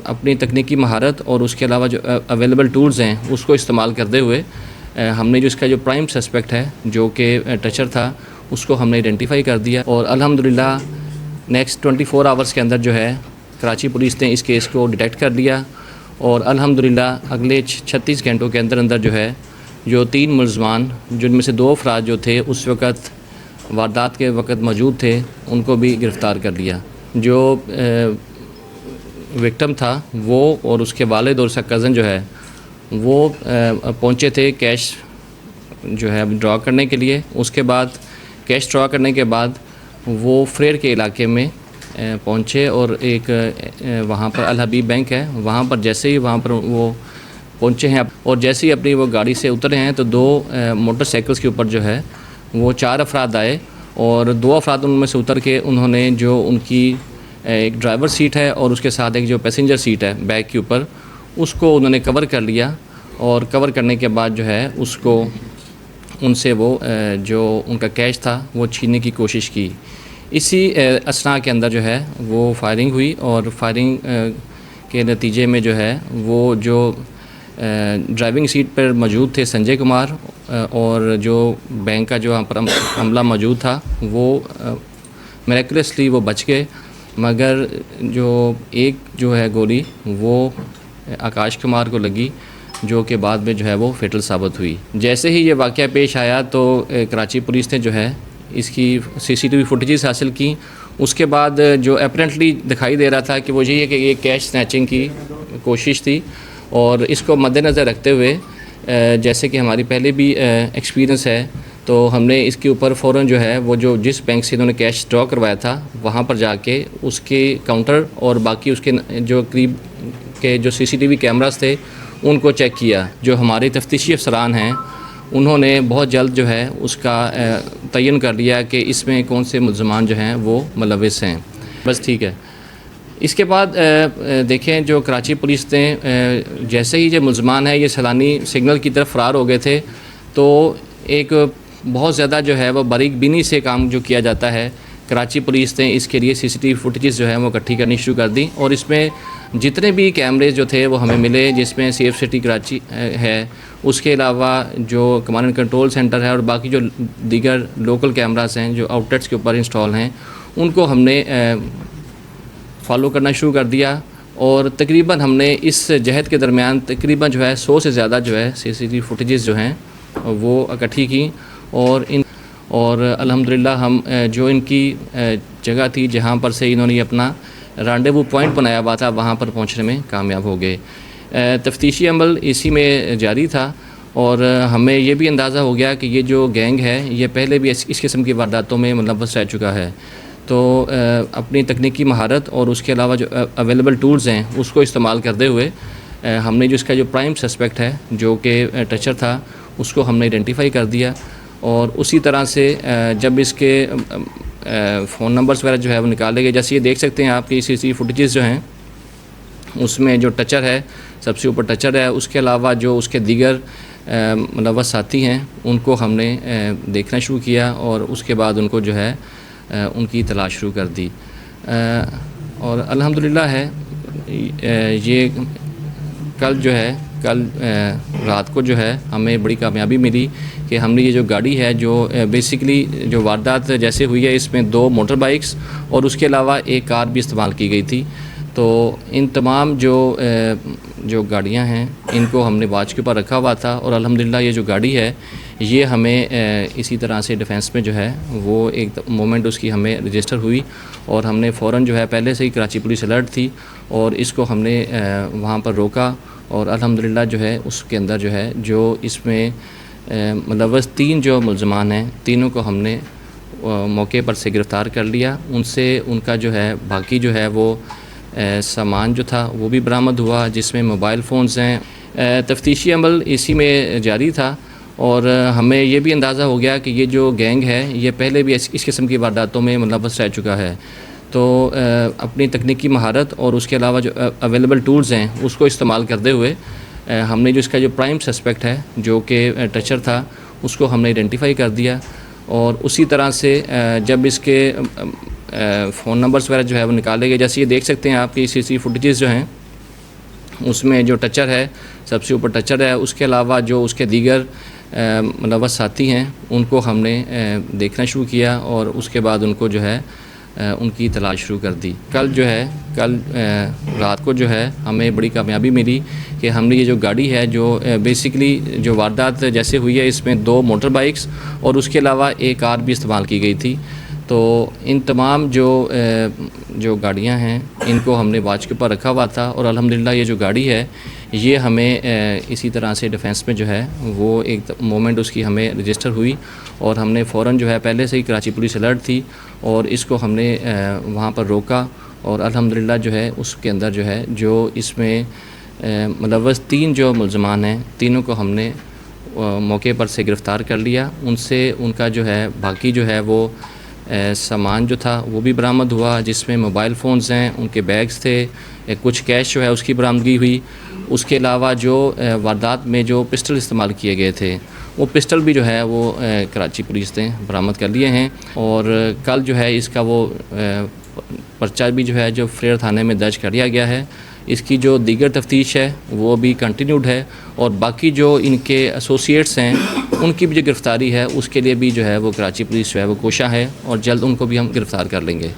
अपनी तकनीकी महारत और उसके अलावा जो अवेलेबल टूल्स हैं उसको इस्तेमाल करते हुए हमने जो इसका जो प्राइम सस्पेक्ट है जो कि टचर था उसको हमने आइडेंटिफाई कर दिया और अल्हम्दुलिल्लाह नेक्स्ट 24 आवर्स के अंदर जो है कराची पुलिस ने इस केस को डिटेक्ट कर लिया और अल्हम्दुलिल्लाह अगले 36 घंटों के अंदर अंदर जो है जो 3 मुलज़मान जिनमें से 2 अफराद जो थे उस वक़्त वारदात के वक़्त मौजूद थे उनको भी गिरफ़्तार कर लिया। जो विक्टिम था वो और उसके वालिद और उसका कज़न जो है वो पहुँचे थे कैश जो है ड्रॉ करने के लिए। उसके बाद कैश ड्रॉ करने के बाद वो फ्रेर के इलाके में पहुँचे और एक वहाँ पर अल हबीब बैंक है वहाँ पर जैसे ही वहाँ पर वो पहुँचे हैं और जैसे ही अपनी वो गाड़ी से उतरे हैं तो 2 मोटरसाइकिल्स के ऊपर जो है वो 4 अफराद आए और 2 अफराद उनमें से उतर के उन्होंने जो उनकी एक ड्राइवर सीट है और उसके साथ एक जो पैसेंजर सीट है बैक के ऊपर उसको उन्होंने कवर कर लिया और कवर करने के बाद जो है उसको उनसे वो जो उनका कैश था वो छीनने की कोशिश की। इसी असना के अंदर जो है वो फायरिंग हुई और फायरिंग के नतीजे में जो है वो जो ड्राइविंग सीट पर मौजूद थे संजय कुमार और जो बैंक का जो वहाँ पर अमला मौजूद था वो मिरेकुलसली वो बच गए, मगर जो एक जो है गोली वो आकाश कुमार को लगी जो कि बाद में जो है वो फेटल साबित हुई। जैसे ही ये वाक़या पेश आया तो कराची पुलिस ने जो है इसकी CCTV फुटेजेस हासिल की। उसके बाद जो अपरेंटली दिखाई दे रहा था कि वो ये कि ये कैश स्नैचिंग की कोशिश थी और इसको मद्देनज़र रखते हुए जैसे कि हमारी पहले भी एक्सपीरियंस है तो हमने इसके ऊपर फ़ौरन जो है वो जो जिस बैंक से इन्होंने कैश ड्रॉ करवाया था वहाँ पर जाके उसके काउंटर और बाकी उसके जो करीब के जो CCTV कैमरास थे उनको चेक किया। जो हमारे तफ्तीशी अफसरान हैं उन्होंने बहुत जल्द जो है उसका तयन कर लिया कि इसमें कौन से मुलज़मान जो हैं वो मुलविस हैं। बस ठीक है। इसके बाद देखें जो कराची पुलिस ने जैसे ही जो मुलज़मान है ये सैलानी सिग्नल की तरफ फ़रार हो गए थे तो एक बहुत ज़्यादा जो है वो बारीक बीनी से काम जो किया जाता है कराची पुलिस ने इसके लिए CCTV फुटेजेस जो है वो इकट्ठी करनी शुरू कर दी और इसमें जितने भी कैमरे जो थे वो हमें मिले जिसमें सेफ सिटी कराची है, उसके अलावा जो कमांड एंड कंट्रोल सेंटर है और बाकी जो दीगर लोकल कैमरास हैं जो आउटलेट्स के ऊपर इंस्टॉल हैं उनको हमने फॉलो करना शुरू कर दिया और तकरीबन हमने इस जहद के दरमियान तकरीबन जो है 100 से ज़्यादा जो है CCTV फुटेजेस जो हैं वो इकट्ठी की और अल्हम्दुलिल्लाह हम जो इनकी जगह थी जहाँ पर से इन्होंने अपना रांडेवू पॉइंट बनाया हुआ था वहाँ पर पहुँचने में कामयाब हो गए। तफ्तीशी अमल इसी में जारी था और हमें ये भी अंदाज़ा हो गया कि ये जो गैंग है ये पहले भी इस किस्म की वारदातों में मुलव्वस रह चुका है। तो अपनी तकनीकी महारत और उसके अलावा जो अवेलेबल टूल्स हैं उसको इस्तेमाल करते हुए हमने जो इसका जो प्राइम सस्पेक्ट है जो कि टचर था उसको हमने आइडेंटिफाई कर दिया और उसी तरह से जब इसके फ़ोन नंबर्स वगैरह जो है वो निकाले गए। जैसे ये देख सकते हैं आपकी CCTV फुटेजेस जो हैं उसमें जो टचर है सबसे ऊपर टचर है, उसके अलावा जो उसके दीगर मुलव्वस साथी हैं उनको हमने देखना शुरू किया और उसके बाद उनको जो है उनकी तलाश शुरू कर दी और अल्हम्दुलिल्लाह है ये कल रात को जो है हमें बड़ी कामयाबी मिली कि हमने ये जो गाड़ी है जो बेसिकली जो वारदात जैसे हुई है इसमें 2 मोटर बाइक्स और उसके अलावा एक कार भी इस्तेमाल की गई थी। तो इन तमाम जो गाड़ियां हैं इनको हमने वॉच के ऊपर रखा हुआ था और अल्हम्दुलिल्लाह ये जो गाड़ी है ये हमें इसी तरह से डिफेंस में जो है वो एक मोमेंट उसकी हमें रजिस्टर हुई और हमने फ़ौरन जो है पहले से ही कराची पुलिस अलर्ट थी और इसको हमने वहाँ पर रोका और अल्हम्दुलिल्लाह जो है उसके अंदर जो है जो इसमें मुलव्वस 3 जो मुलज़मान हैं तीनों को हमने मौके पर से गिरफ़्तार कर लिया। उनसे उनका जो है बाकी जो है वो सामान जो था वो भी बरामद हुआ जिसमें मोबाइल फ़ोन्स हैं। तफ्तीशी अमल इसी में जारी था और हमें ये भी अंदाज़ा हो गया कि ये जो गैंग है ये पहले भी इस किस्म की वारदातों में मुलव्वस रह चुका है। तो अपनी तकनीकी महारत और उसके अलावा जो अवेलेबल टूल्स हैं उसको इस्तेमाल करते हुए हमने जो इसका जो प्राइम सस्पेक्ट है जो कि टचर था उसको हमने आइडेंटिफाई कर दिया और उसी तरह से जब इसके फ़ोन नंबर्स वगैरह जो है वो निकाले गए। जैसे ये देख सकते हैं आपकी CCTV फुटेजेस जो हैं उसमें जो टचर है, सबसे ऊपर टचर है, उसके अलावा जो उसके दीगर मुलव्वस साथी हैं उनको हमने देखना शुरू किया और उसके बाद उनको जो है उनकी तलाश शुरू कर दी। कल रात को जो है हमें बड़ी कामयाबी मिली कि हमने ये जो गाड़ी है जो बेसिकली जो वारदात जैसे हुई है इसमें 2 मोटर बाइक्स और उसके अलावा एक कार भी इस्तेमाल की गई थी। तो इन तमाम जो गाड़ियां हैं इनको हमने वॉच के ऊपर रखा हुआ था और अल्हम्दुलिल्लाह ये जो गाड़ी है ये हमें इसी तरह से डिफेंस में जो है वो एक मोमेंट उसकी हमें रजिस्टर हुई और हमने फ़ौरन जो है पहले से ही कराची पुलिस अलर्ट थी और इसको हमने वहाँ पर रोका और अल्हम्दुलिल्लाह जो है उसके अंदर जो है जो इसमें मुलव्वस 3 जो मुल्ज़मान हैं तीनों को हमने मौके पर से गिरफ़्तार कर लिया। उनसे उनका जो है बाकी जो है वो सामान जो था वो भी बरामद हुआ, जिसमें मोबाइल फ़ोन्स हैं, उनके बैग्स थे, कुछ कैश जो है उसकी बरामदगी हुई। उसके अलावा जो वारदात में जो पिस्टल इस्तेमाल किए गए थे वो पिस्टल भी जो है वो कराची पुलिस ने बरामद कर लिए हैं और कल जो है इसका वो पर्चा भी जो है जो फ्रेर थाने में दर्ज कर लिया गया है। इसकी जो दीगर तफ्तीश है वो भी कंटिन्यूड है और बाकी जो इनके एसोसिएट्स हैं उनकी भी जो गिरफ़्तारी है उसके लिए भी जो है वो कराची पुलिस जो है वो कोशा है और जल्द उनको भी हम गिरफ़्तार कर लेंगे।